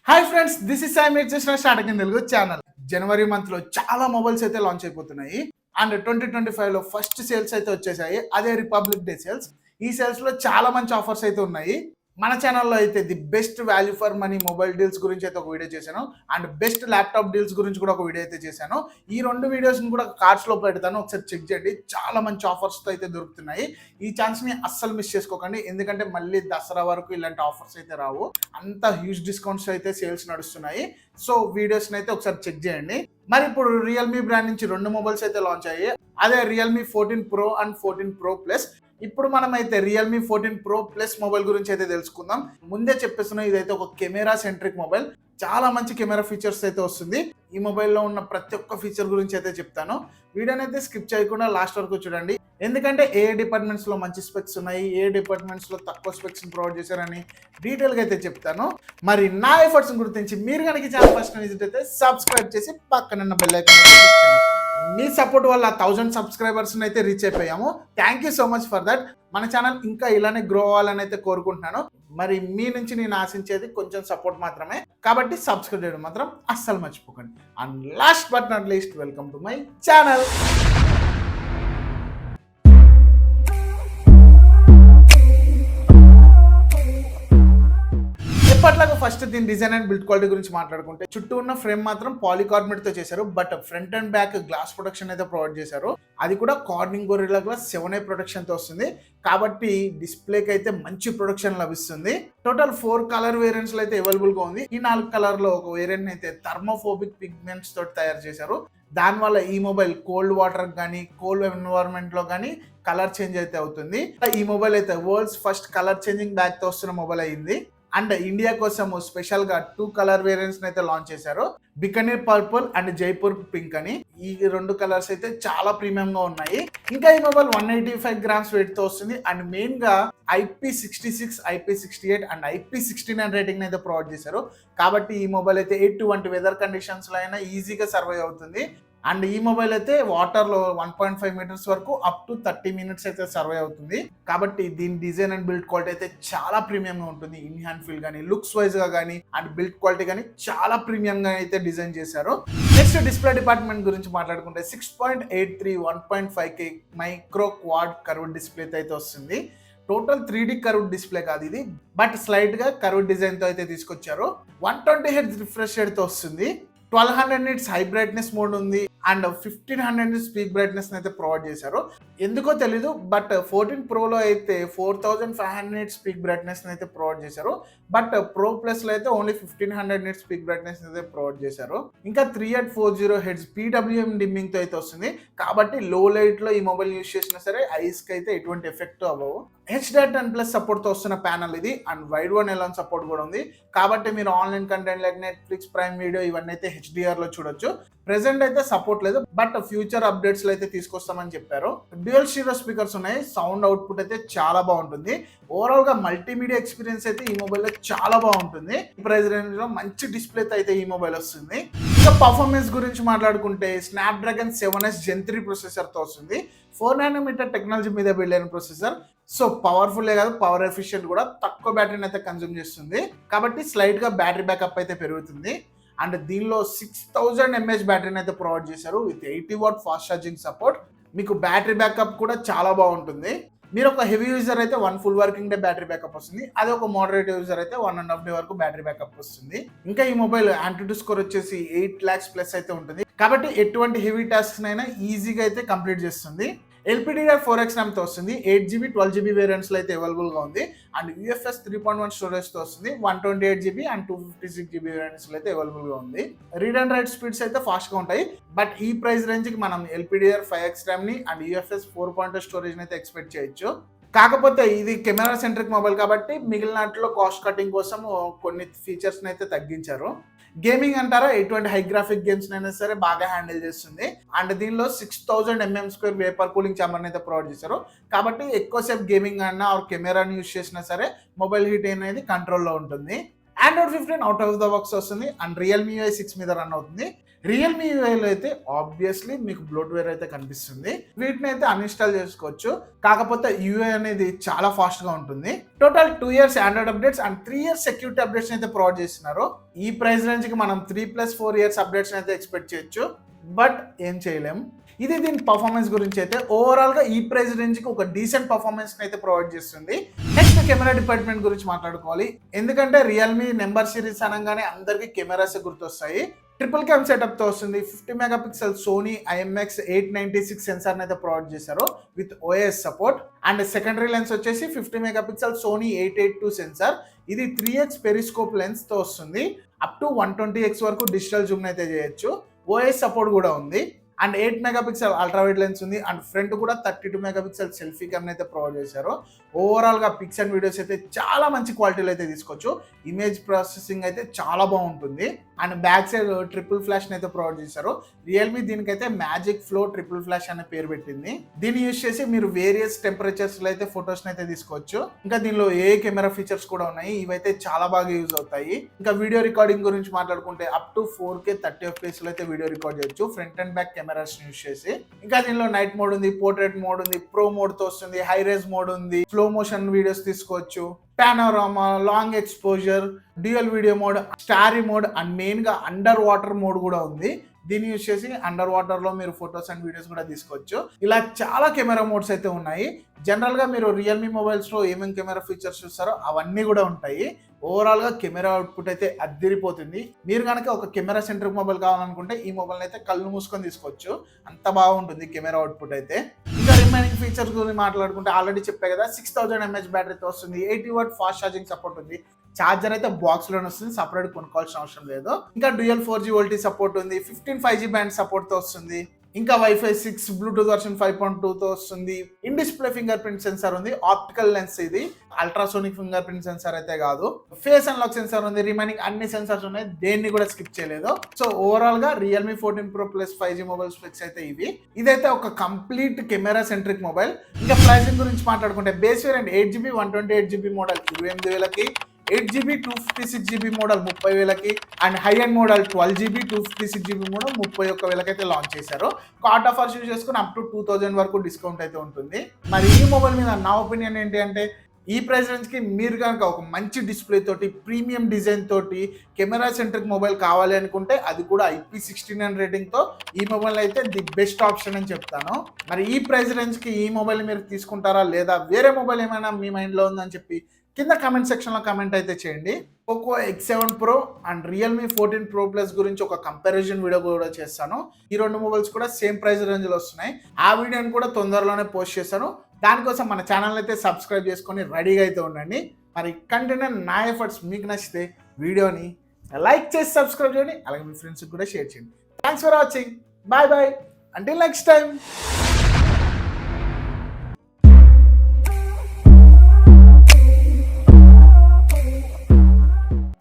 Hi friends, this is Sai. మీరు చూసిన starting in Telugu channel. January month లో చాలా మొబైల్స్ అయితే లాంచ్ అయిపోతున్నాయి. అండ్ 2025 లో ఫస్ట్ సేల్స్ అయితే వచ్చేసాయి. అదే రిపబ్లిక్ డే సేల్స్. ఈ సేల్స్ లో చాలా మంచి ఆఫర్స్ అయితే ఉన్నాయి. మన ఛానల్లో అయితే the best value for money mobile deals గురించి అయితే ఒక వీడియో చేశాను. అండ్ బెస్ట్ ల్యాప్టాప్ డీల్స్ గురించి కూడా ఒక వీడియో అయితే చేశాను. ఈ రెండు వీడియోస్ కూడా కార్డ్స్ లో పెడతాను, ఒకసారి చెక్ చేయండి. చాలా మంచి ఆఫర్స్ తో అయితే దొరుకుతున్నాయి. ఈ ఛాన్స్ ని అస్సలు మిస్ చేసుకోకండి, ఎందుకంటే మళ్ళీ దసరా వరకు ఇలాంటి ఆఫర్స్ అయితే రావు. అంత హ్యూజ్ డిస్కౌంట్స్ అయితే సేల్స్ నడుస్తున్నాయి. సో వీడియోస్ అయితే ఒకసారి చెక్ చేయండి. మరి ఇప్పుడు రియల్మీ బ్రాండ్ నుంచి రెండు మొబైల్స్ అయితే లాంచ్ అయ్యాయి. అదే Realme 14 Pro and 14 Pro Plus. ఇప్పుడు మనం అయితే రియల్మీ 14 Pro Plus మొబైల్ గురించి అయితే తెలుసుకుందాం. ముందే చెప్పేస్తున్నా, ఇదైతే ఒక కెమెరా సెంట్రిక్ మొబైల్. చాలా మంచి కెమెరా ఫీచర్స్ అయితే వస్తుంది. ఈ మొబైల్లో ఉన్న ప్రతి ఒక్క ఫీచర్ గురించి అయితే చెప్తాను. వీడియోని అయితే స్కిప్ చేయకుండా లాస్ట్ వరకు చూడండి, ఎందుకంటే ఏ డిపార్ట్మెంట్స్ లో మంచి స్పెక్స్ ఉన్నాయి, ఏ డిపార్ట్మెంట్స్ లో తక్కువ స్పెక్స్ ప్రొవైడ్ చేశారని డీటెయిల్ గా అయితే చెప్తాను. మరి నా ఎఫర్ట్స్ గురించి మీరు కనుక ఛానల్ ఫస్ట్ విజిట్ అయితే సబ్స్క్రైబ్ చేసి పక్కన బెల్ ఐకాన్ మీ సపోర్ట్ వల్ల 1000 సబ్స్క్రైబర్స్ అయితే రీచ్ అయిపోయాము. Thank you so much for that. మన ఛానల్ ఇంకా ఇలానే గ్రో అవ్వాలని అయితే కోరుకుంటున్నాను. మరి మీ నుంచి నేను ఆశించేది కొంచెం సపోర్ట్ మాత్రమే, కాబట్టి సబ్స్క్రైబ్ చేయడం మాత్రం అస్సలు మర్చిపోకండి. And last but not least, welcome to my channel. ఎప్పట్లాగా ఫస్ట్ దీని డిజైన్ అండ్ బిల్డ్ క్వాలిటీ గురించి మాట్లాడుకుంటే, చుట్టూ ఉన్న ఫ్రేమ్ మాత్రం పాలికార్బోనేట్ తో చేశారు. But front and back glass protection అయితే ప్రొవైడ్ చేశారు. అది కూడా Corning gorilla glass 7A protection తో వస్తుంది. కాబట్టి డిస్ప్లేకి అయితే మంచి ప్రొటెక్షన్ లభిస్తుంది. టోటల్ 4 కలర్ వేరియంట్స్ లో అయితే అవైలబుల్ గా ఉంది. ఈ 4 కలర్ లో ఒక వేరియంట్ అయితే థర్మోఫోబిక్ పిగ్మెంట్స్ తోటి తయారు చేశారు. దానివల్ల ఈ మొబైల్ కోల్డ్ వాటర్ కానీ కోల్డ్ ఎన్విరాన్మెంట్ లో కానీ కలర్ చేంజ్ అయితే అవుతుంది. ఈ మొబైల్ అయితే world's first colour changing back తో వస్తున్న మొబైల్ అయింది. అండ్ ఇండియా కోసం స్పెషల్ గా 2 కలర్ వేరియంట్స్ అయితే లాంచ్ చేశారు. Bikaner purple and Jaipur pink అని. ఈ 2 కలర్స్ అయితే చాలా ప్రీమియం గా ఉన్నాయి. ఇంకా ఈ మొబైల్ 185 గ్రామ్స్ వెయిట్ తో వస్తుంది. అండ్ మెయిన్ గా IP66, IP68 and IP69 rating అయితే ప్రొవైడ్ చేశారు. కాబట్టి ఈ మొబైల్ అయితే ఎటువంటి వెదర్ కండిషన్స్ లో అయినా ఈజీగా సర్వైవ్ అవుతుంది. అండ్ ఈ మొబైల్ అయితే వాటర్ లో 1.5 మీటర్స్ వరకు అప్ టు 30 మినిట్స్ అయితే సర్వే అవుతుంది. కాబట్టి దీని డిజైన్ అండ్ బిల్డ్ క్వాలిటీ అయితే చాలా ప్రీమియం గా ఉంటుంది. ఇన్ హ్యాండ్ ఫీల్ కానీ, లుక్స్ వైజ్ గా కానీ, అండ్ బిల్డ్ క్వాలిటీ కానీ చాలా ప్రీమియం గా అయితే డిజైన్ చేశారు. నెక్స్ట్ డిస్ప్లే డిపార్ట్మెంట్ గురించి మాట్లాడుకుంటే 6.83 1.5K micro quad curve display అయితే వస్తుంది. టోటల్ 3D కర్వ్ డిస్ప్లే కాదు ఇది, బట్ స్లైట్ గా కర్వ్ డిజైన్ తో అయితే తీసుకొచ్చారు. 120 Hz రిఫ్రెష్ రేట్ తో వస్తుంది. 1200 nits హై బ్రైట్నెస్ మోడ్ ఉంది. అండ్ 1500 nits పీక్ బ్రైట్నెస్ అయితే ప్రొవైడ్ చేశారు. ఎందుకో తెలీదు, బట్ 14 Pro లో అయితే 4500 nits పీక్ బ్రైట్నెస్ అయితే ప్రొవైడ్ చేశారు. బట్ Pro Plus లో అయితే ఓన్లీ 1500 nits పీక్ బ్రైట్నెస్ అయితే ప్రొవైడ్ చేశారు. ఇంకా 3840 Hz PWM డిమ్మింగ్ తో అయితే వస్తుంది. కాబట్టి లో లైట్ లో ఈ మొబైల్ యూస్ చేసినా సరే ఐస్ కి అయితే ఎటువంటి ఎఫెక్ట్ అవ్వవు. HDR10+ సపోర్ట్ తో వస్తున్న ప్యానల్ ఇది. And wide one Elon support కూడా ఉంది. కాబట్టి మీరు online content like Netflix, prime video ఇవన్నీ అయితే HDR లో చూడొచ్చు. ప్రెసెంట్ అయితే సపోర్ట్ లేదు, బట్ ఫ్యూచర్ అప్డేట్స్ లో అయితే తీసుకొస్తామని చెప్పారు. డ్యూయల్ స్టీరియో స్పీకర్స్ ఉన్నాయి. సౌండ్ అవుట్పుట్ అయితే చాలా బాగుంటుంది. ఓవరాల్ గా మల్టీమీడియా ఎక్స్పీరియన్స్ అయితే ఈ మొబైల్ లో చాలా బాగుంటుంది. ఈ ప్రైస్ రేంజ్ లో మంచి డిస్ప్లే అయితే ఈ మొబైల్ వస్తుంది. ఇంకా పర్ఫార్మెన్స్ గురించి మాట్లాడుకుంటే స్నాప్డ్రాగన్ 7S Gen 3 ప్రొసెసర్ తో వస్తుంది. 4nm టెక్నాలజీ మీద బిల్డ్ అయిన ప్రొసెసర్. సో పవర్ఫుల్ కాదు, పవర్ ఎఫిషియెంట్ కూడా. తక్కువ బ్యాటరీని అయితే కన్జ్యూమ్ చేస్తుంది. కాబట్టి స్లైట్ గా బ్యాటరీ బ్యాకప్ అయితే పెరుగుతుంది. అండ్ దీనిలో 6000 mAh బ్యాటరీని అయితే ప్రొవైడ్ చేశారు with 80 watt fast charging support. మీకు బ్యాటరీ బ్యాకప్ కూడా చాలా బాగుంటుంది. మీరు ఒక హెవీ యూజర్ అయితే 1 full working day battery backup వస్తుంది. అదే ఒక మోడరేట్ యూజర్ అయితే 1.5 డే వరకు బ్యాటరీ బ్యాకప్ వస్తుంది. ఇంకా ఈ మొబైల్ ఆంటుటు స్కోర్ వచ్చేసి 8 lakhs ప్లస్ అయితే ఉంటుంది. కాబట్టి ఎటువంటి హెవీ టాస్క్స్ అయినా ఈజీగా అయితే కంప్లీట్ చేస్తుంది. LPDDR4X RAM తో వస్తుంది. 8GB 12GB వేరియంట్స్ లో అయితే అవైలబుల్ గా ఉంది. అండ్ UFS 3.1 స్టోరేజ్ తో వస్తుంది. 128GB అండ్ 256GB వేరియంట్స్ లో అయితే అవైలబుల్ గా ఉంది. రీడ్ అండ్ రైట్ స్పీడ్స్ అయితే ఫాస్ట్ గా ఉంటాయి. బట్ ఈ ప్రైస్ రేంజ్ కి మనం LPDDR5X RAM ని అండ్ UFS 4.0 స్టోరేజ్ అయితే ఎక్స్పెక్ట్ చేయొచ్చు. కాకపోతే ఇది కెమెరా సెంట్రిక్ మొబైల్ కాబట్టి మిగిలినట్లో కాస్ట్ కటింగ్ కోసం కొన్ని ఫీచర్స్ అయితే తగ్గించారు. గేమింగ్ అంటారా, ఎటువంటి హై గ్రాఫిక్ గేమ్స్ అయినా సరే బాగా హ్యాండిల్ చేస్తుంది. అండ్ దీనిలో 6000 mm² వేపర్ కూలింగ్ ఛాంబర్ అయితే ప్రొవైడ్ చేశారు. కాబట్టి ఎక్కువసేపు గేమింగ్ అన్నా ఆర్ కెమెరాని యూస్ చేసినా సరే మొబైల్ హీట్ అనేది కంట్రోల్లో ఉంటుంది. Android 15 out of the box వస్తుంది. అండ్ రియల్మీ UI 6 మీద రన్ అవుతుంది. రియల్మీ యూఐలో అయితే ఆబ్వియస్లీ మీకు బ్లోట్వేర్ అయితే కనిపిస్తుంది. వీటిని అయితే అన్ఇన్స్టాల్ చేసుకోవచ్చు. కాకపోతే యూఐ అనేది చాలా ఫాస్ట్ గా ఉంటుంది. Total 2 years Android updates and 3 years security updates అయితే ప్రొవైడ్ చేస్తున్నారు. ఈ ప్రైస్ రేంజ్ కి మనం 3+4 years అప్డేట్స్ అయితే ఎక్స్పెక్ట్ చేయొచ్చు. బట్ ఏం చేయలేం. ఇది దీని పర్ఫార్మెన్స్ గురించి అయితే ఓవరాల్ గా ఈ ప్రైస్ రేంజ్ కి ఒక డీసెంట్ పర్ఫార్మెన్స్ అయితే ప్రొవైడ్ చేస్తుంది. నెక్స్ట్ కెమెరా డిపార్ట్మెంట్ గురించి మాట్లాడుకోవాలి. ఎందుకంటే రియల్మీ నెంబర్ సిరీస్ అనగానే అందరికి కెమెరాస్ గుర్తొస్తాయి. ట్రిపుల్ క్యామ్ సెటప్ తో వస్తుంది. 50 మెగాపిక్సెల్ సోనీ IMX 896 సెన్సార్ అయితే ప్రొవైడ్ చేశారు with OIS support. And secondary lens వచ్చేసి 50 మెగాపిక్సెల్ సోనీ 882 సెన్సార్. ఇది 3x పెరిస్కోప్ లెన్స్ తో వస్తుంది. అప్ టు 120x వరకు డిజిటల్ జూమ్ అయితే చేయొచ్చు. OIS సపోర్ట్ కూడా ఉంది. And 8 megapixel ultra wide lens ఉంది. అండ్ ఫ్రంట్ కూడా 32 మెగాపిక్సెల్ సెల్ఫీ కెమెరా అయితే ప్రొవైడ్ చేశారు. ఓవరాల్ గా పిక్స్ అండ్ వీడియోస్ అయితే చాలా మంచి క్వాలిటీలో అయితే తీసుకోవచ్చు. ఇమేజ్ ప్రాసెసింగ్ అయితే చాలా బాగుంటుంది. And back side triple flash అయితే ప్రొవైడ్ చేశారు. రియల్మీ దీనికైతే మ్యాజిక్ ఫ్లో ట్రిపుల్ ఫ్లాష్ అనే పేరు పెట్టింది. దీన్ని యూజ్ చేసి మీరు వేరియస్ టెంపరేచర్స్ లో అయితే ఫొటోస్ అయితే తీసుకోవచ్చు. ఇంకా దీనిలో ఏ కెమెరా ఫీచర్స్ కూడా ఉన్నాయి. ఇవైతే చాలా బాగా యూజ్ అవుతాయి. ఇంకా వీడియో రికార్డింగ్ గురించి మాట్లాడుకుంటే అప్ టు 4K 30 FPS లో అయితే వీడియో రికార్డ్ చేయొచ్చు front and back cameras use చేసి. ఇంకా దీనిలో నైట్ మోడ్ ఉంది, పోర్ట్రేట్ మోడ్ ఉంది, ప్రో మోడ్ తో వస్తుంది, హై రేజ్ మోడ్ ఉంది, స్లో మోషన్ వీడియోస్ తీసుకోవచ్చు, పానోరామా, long exposure, dual video mode, starry mode and main గా అండర్ వాటర్ మోడ్ కూడా ఉంది. దీన్ని యూజ్ చేసి అండర్ వాటర్ లో మీరు ఫొటోస్ అండ్ వీడియోస్ కూడా తీసుకోవచ్చు. ఇలా చాలా కెమెరా మోడ్స్ అయితే ఉన్నాయి. జనరల్ గా మీరు రియల్మీ మొబైల్స్ లో ఏమేమి కెమెరా ఫీచర్స్ చూస్తారో అవన్నీ కూడా ఉంటాయి. ఓవరాల్ గా కెమెరా అవుట్పుట్ అయితే అద్దిరిపోతుంది. మీరు కనుక ఒక కెమెరా సెంట్రిక్ మొబైల్ కావాలనుకుంటే ఈ మొబైల్ అయితే కళ్ళు మూసుకొని తీసుకోవచ్చు. అంత బాగుంటుంది కెమెరా అవుట్పుట్ అయితే. ఇంకా రిమైనింగ్ ఫీచర్స్ గురించి మాట్లాడుకుంటే ఆల్రెడీ చెప్పే కదా 6000 mAh బ్యాటరీతో వస్తుంది. 80W ఫాస్ట్ ఛార్జింగ్ సపోర్ట్ ఉంది. ఛార్జర్ అయితే బాక్స్ లోనే వస్తుంది, సపరేట్ కొనుక్కోవాల్సిన అవసరం లేదు. ఇంకా డ్యూయల్ 4G VoLTE సపోర్ట్ ఉంది. 15 5G బ్యాండ్ సపోర్ట్ తో వస్తుంది. ఇంకా Wi-Fi 6 బ్లూటూత్ వర్షన్ 5.2 తో వస్తుంది. In display finger print sensor ఉంది. ఆప్టికల్ లెన్స్ ఇది, అల్ట్రాసోనిక్ ఫింగర్ ప్రింట్ సెన్సార్ అయితే కాదు. ఫేస్ అన్లాక్ సెన్సార్ ఉంది. రిమైనింగ్ అన్ని సెన్సార్స్ ఉన్నాయి, దేన్ని కూడా స్కిప్ చేయలేదు. సో ఓవరాల్ గా Realme 14 Pro Plus 5G mobile specs అయితే ఇవి. ఇదైతే ఒక కంప్లీట్ కెమెరా సెంట్రిక్ మొబైల్. ఇంకా ప్రైసింగ్ గురించి మాట్లాడుకుంటే base variant 8GB 128GB model 28,000కి, 8GB 256GB మోడల్ 30,000కి, and high end model 12GB 256GB model 31,000కి అయితే లాంచ్ చేశారు. కార్డ్ ఆఫర్స్ యూజ్ చేసుకుని అప్ టు 2000 వరకు డిస్కౌంట్ అయితే ఉంటుంది. మరి ఈ మొబైల్ మీద నా ఒపీనియన్ ఏంటి అంటే, ఈ ప్రైస్ రేంజ్ కి మీరు కనుక ఒక మంచి డిస్ప్లే తోటి, ప్రీమియం డిజైన్ తోటి కెమెరా సెంట్రిక్ మొబైల్ కావాలి అనుకుంటే అది కూడా IP69 రేటింగ్ తో ఈ మొబైల్ అయితే ది బెస్ట్ ఆప్షన్ అని చెప్తాను. మరి ఈ ప్రైస్ రేంజ్ కి ఈ మొబైల్ మీరు తీసుకుంటారా, లేదా వేరే మొబైల్ ఏమైనా మీ మైండ్ లో ఉందని చెప్పి కింద కామెంట్ సెక్షన్ లో కామెంట్ అయితే చేయండి. Poco X7 Pro and Realme 14 Pro Plus గురించి ఒక కంపారిజన్ వీడియో కూడా చేస్తాను. ఈ రెండు మొబైల్స్ కూడా సేమ్ ప్రైస్ రేంజ్ లో వస్తున్నాయి. ఆ వీడియోని కూడా తొందరలోనే పోస్ట్ చేస్తాను. దానికోసం మన ఛానల్ అయితే సబ్స్క్రైబ్ చేసుకొని రెడీగా అయితే ఉండండి. మరి కంటెంట్ నా ఎఫర్ట్స్ మీకు నచ్చితే వీడియోని లైక్ చేసి సబ్స్క్రైబ్ చేయండి. అలాగే మీ ఫ్రెండ్స్కి కూడా షేర్ చేయండి. Thanks for watching. Bye bye. Until next time.